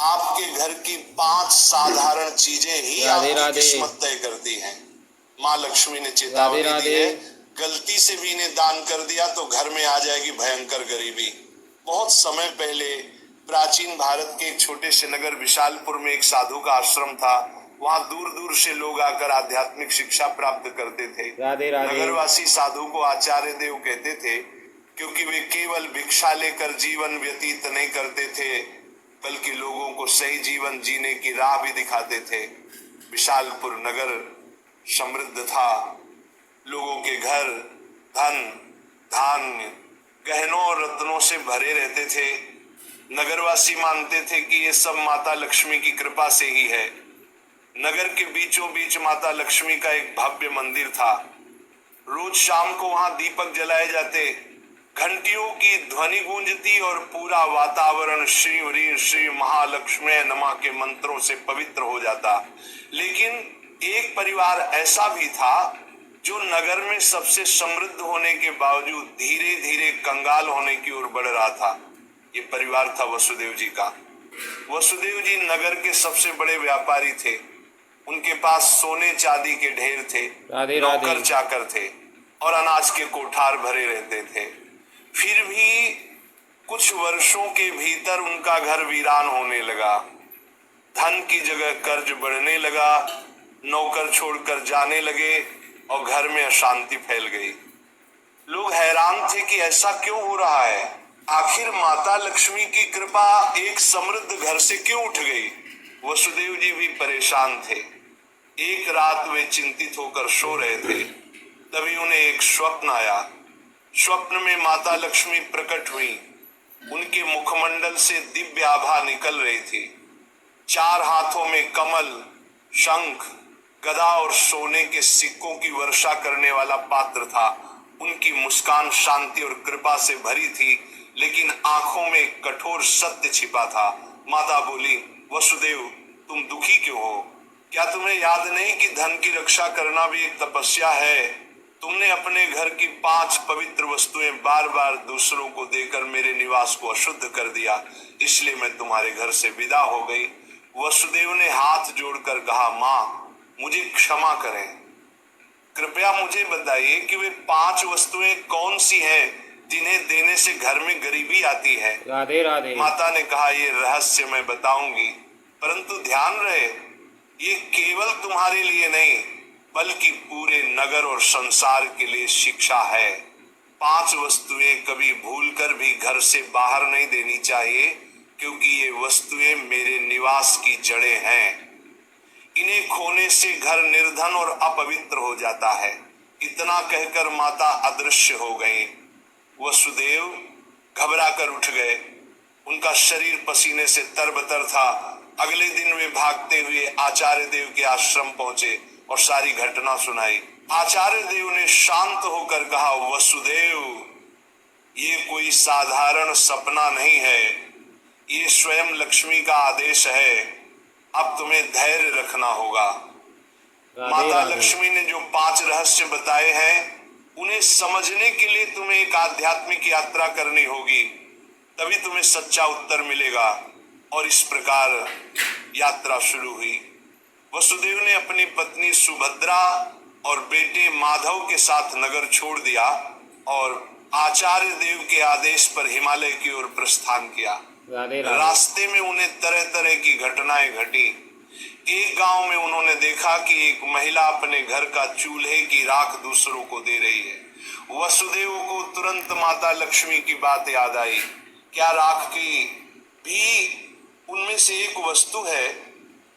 आपके घर की 5 साधारण चीजें ही राधे आपकी राधे। किस्मत तय करती हैं। माँ लक्ष्मी ने राधे चेतावनी दी राधे। है, गलती से भी इन्हें दान कर दिया तो घर में आ जाएगी भयंकर गरीबी। बहुत समय पहले प्राचीन भारत के एक छोटे से नगर विशालपुर में एक साधु का आश्रम था। वहां दूर दूर से लोग आकर आध्यात्मिक शिक्षा प्राप्त करते थे। राधे राधे। नगरवासी साधु को आचार्य देव कहते थे, क्योंकि वे केवल भिक्षा लेकर जीवन व्यतीत नहीं करते थे, बल्कि लोगों को सही जीवन जीने की राह भी दिखाते थे। विशालपुर नगर समृद्ध था। लोगों के घर धन, धान्य, गहनों और रत्नों से भरे रहते थे। नगरवासी मानते थे कि ये सब माता लक्ष्मी की कृपा से ही है। नगर के बीचों बीच माता लक्ष्मी का एक भव्य मंदिर था। रोज शाम को वहां दीपक जलाए जाते, घंटियों की ध्वनि गूंजती और पूरा वातावरण श्री ह्रीं श्री महालक्ष्मी नमः के मंत्रों से पवित्र हो जाता। लेकिन एक परिवार ऐसा भी था जो नगर में सबसे समृद्ध होने के बावजूद धीरे धीरे कंगाल होने की ओर बढ़ रहा था। ये परिवार था वसुदेव जी का। वसुदेव जी नगर के सबसे बड़े व्यापारी थे। उनके पास सोने चांदी के ढेर थे, राधे नौकर राधे। चाकर थे और अनाज के कोठार भरे रहते थे। फिर भी कुछ वर्षों के भीतर उनका घर वीरान होने लगा। धन की जगह कर्ज बढ़ने लगा, नौकर छोड़कर जाने लगे और घर में अशांति फैल गई। लोग हैरान थे कि ऐसा क्यों हो रहा है। आखिर माता लक्ष्मी की कृपा एक समृद्ध घर से क्यों उठ गई। वसुदेव जी भी परेशान थे। एक रात वे चिंतित होकर सो रहे थे, तभी उन्हें एक स्वप्न आया। स्वप्न में माता लक्ष्मी प्रकट हुई। उनके मुखमंडल से दिव्य आभा निकल रही थी। 4 हाथों में कमल, शंख, गदा और सोने के सिक्कों की वर्षा करने वाला पात्र था। उनकी मुस्कान शांति और कृपा से भरी थी, लेकिन आंखों में कठोर सत्य छिपा था। माता बोली, वसुदेव, तुम दुखी क्यों हो? क्या तुम्हें याद नहीं कि धन की रक्षा करना भी एक तपस्या है? तुमने अपने घर की 5 पवित्र वस्तुएं बार बार दूसरों को देकर मेरे निवास को अशुद्ध कर दिया, इसलिए मैं तुम्हारे घर से विदा हो गई। वसुदेव ने हाथ जोड़कर कहा, माँ, मुझे क्षमा करें। कृपया मुझे बताइए कि वे 5 वस्तुएं कौन सी हैं जिन्हें देने से घर में गरीबी आती है। राधे राधे। माता ने कहा, ये रहस्य मैं बताऊंगी, परंतु ध्यान रहे, ये केवल तुम्हारे लिए नहीं बल्कि पूरे नगर और संसार के लिए शिक्षा है। 5 वस्तुएं कभी भूलकर भी घर से बाहर नहीं देनी चाहिए, क्योंकि ये वस्तुएं मेरे निवास की जड़ें हैं। इन्हें खोने से घर निर्धन और अपवित्र हो जाता है। इतना कहकर माता अदृश्य हो गई। वसुदेव घबरा कर उठ गए। उनका शरीर पसीने से तरबतर था। अगले दिन वे भागते हुए आचार्य देव के आश्रम पहुंचे और सारी घटना सुनाई। आचार्य देव ने शांत होकर कहा, वसुदेव, ये कोई साधारण सपना नहीं है, ये स्वयं लक्ष्मी का आदेश है। अब तुम्हें धैर्य रखना होगा। माता लक्ष्मी ने जो 5 रहस्य बताए हैं, उन्हें समझने के लिए तुम्हें एक आध्यात्मिक यात्रा करनी होगी, तभी तुम्हें सच्चा उत्तर मिलेगा। और इस प्रकार यात्रा शुरू हुई। वसुदेव ने अपनी पत्नी सुभद्रा और बेटे माधव के साथ नगर छोड़ दिया और आचार्य देव के आदेश पर हिमालय की ओर प्रस्थान किया। रास्ते में उन्हें तरह तरह की घटनाएं घटी। एक गांव में उन्होंने देखा कि एक महिला अपने घर का चूल्हे की राख दूसरों को दे रही है। वसुदेव को तुरंत माता लक्ष्मी की बात याद आई। क्या राख की भी उनमें से एक वस्तु है?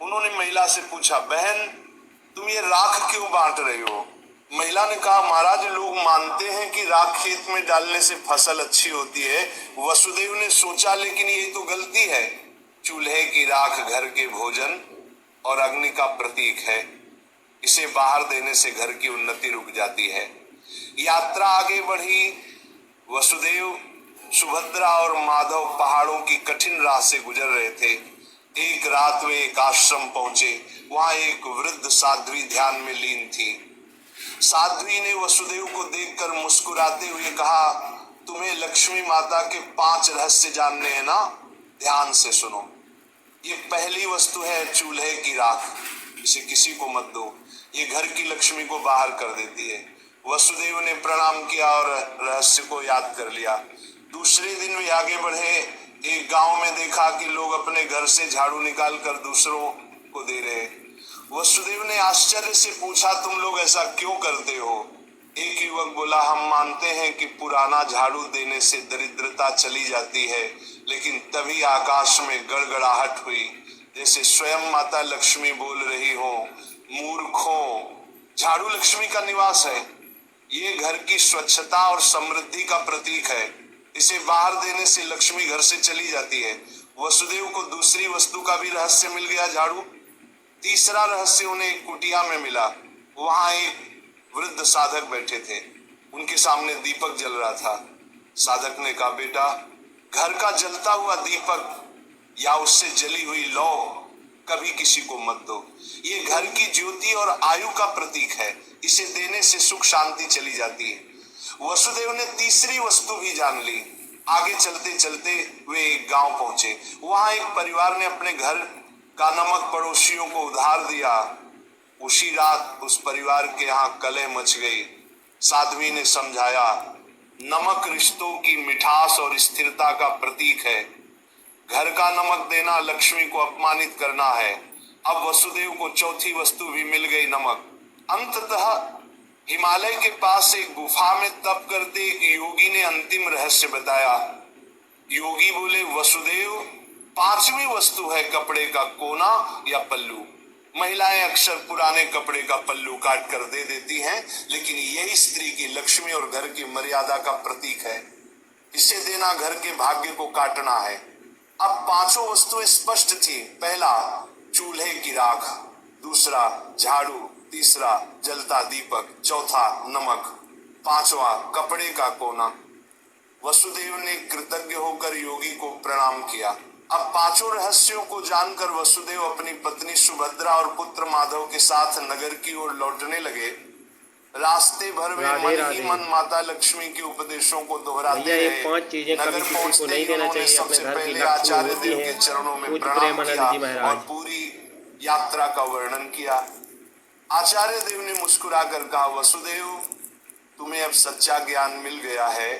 उन्होंने महिला से पूछा, बहन, तुम ये राख क्यों बांट रही हो? महिला ने कहा, महाराज, लोग मानते हैं कि राख खेत में डालने से फसल अच्छी होती है। वसुदेव ने सोचा, लेकिन ये तो गलती है। चूल्हे की राख घर के भोजन और अग्नि का प्रतीक है। इसे बाहर देने से घर की उन्नति रुक जाती है। यात्रा आगे बढ़ी। वसुदेव, सुभद्रा और माधव पहाड़ों की कठिन राह से गुजर रहे थे। एक रात वे एक आश्रम पहुंचे। वहां एक वृद्ध साध्वी ध्यान में लीन थी। साध्वी ने वसुदेव को देखकर मुस्कुराते हुए कहा, तुम्हें लक्ष्मी माता के 5 रहस्य जानने हैं ना? ध्यान से सुनो। ये पहली वस्तु है चूल्हे की राख, इसे किसी को मत दो, ये घर की लक्ष्मी को बाहर कर देती है। वसुदेव ने प्रणाम किया और रहस्य को याद कर लिया। दूसरे दिन वे आगे बढ़े। एक गांव में देखा कि लोग अपने घर से झाड़ू निकाल कर दूसरों को दे रहे। वसुदेव ने आश्चर्य से पूछा, तुम लोग ऐसा क्यों करते हो? एक युवक बोला, हम मानते हैं कि पुराना झाड़ू देने से दरिद्रता चली जाती है। लेकिन तभी आकाश में गड़गड़ाहट हुई, जैसे स्वयं माता लक्ष्मी बोल रही हो, मूर्खों, झाड़ू लक्ष्मी का निवास है। ये घर की स्वच्छता और समृद्धि का प्रतीक है। इसे बाहर देने से लक्ष्मी घर से चली जाती है। वसुदेव को दूसरी वस्तु का भी रहस्य मिल गया, झाड़ू। तीसरा रहस्य उन्हें एक कुटिया में मिला। वहां एक वृद्ध साधक बैठे थे। उनके सामने दीपक जल रहा था। साधक ने कहा, बेटा, घर का जलता हुआ दीपक या उससे जली हुई लौ कभी किसी को मत दो। ये घर की ज्योति और आयु का प्रतीक है। इसे देने से सुख शांति चली जाती है। वसुदेव ने तीसरी वस्तु भी जान ली। आगे चलते चलते वे एक गांव पहुंचे। वहां एक परिवार ने अपने घर का नमक पड़ोसियों को उधार दिया। उसी रात उस परिवार के यहाँ कलह मच गई। साध्वी ने समझाया, नमक रिश्तों की मिठास और स्थिरता का प्रतीक है। घर का नमक देना लक्ष्मी को अपमानित करना है। अब वसुदेव को चौथी वस्तु भी मिल गई, नमक। अंततः हिमालय के पास एक गुफा में तप करते एक योगी ने अंतिम रहस्य बताया। योगी बोले, वसुदेव, पांचवी वस्तु है कपड़े का कोना या पल्लू। महिलाएं अक्सर पुराने कपड़े का पल्लू काट कर दे देती हैं, लेकिन यही स्त्री की लक्ष्मी और घर की मर्यादा का प्रतीक है। इसे देना घर के भाग्य को काटना है। अब पांचों वस्तुएं स्पष्ट थी। पहला, चूल्हे की राख। दूसरा, झाड़ू। तीसरा, जलता दीपक। चौथा, नमक। पांचवा, कपड़े का कोना। वसुदेव ने कृतज्ञ होकर योगी को प्रणाम किया। अब पांचों रहस्यों को जानकर वसुदेव अपनी पत्नी सुभद्रा और पुत्र माधव के साथ नगर की ओर लौटने लगे। रास्ते भर में मन ही मन माता लक्ष्मी के उपदेशों को दोहराते रहे। नगर पहुंचते ही उन्होंने सबसे पहले आचार्य देव के चरणों में प्रणाम किया और पूरी यात्रा का वर्णन किया। आचार्य देव ने मुस्कुराकर कहा, वसुदेव, तुम्हें अब सच्चा ज्ञान मिल गया है।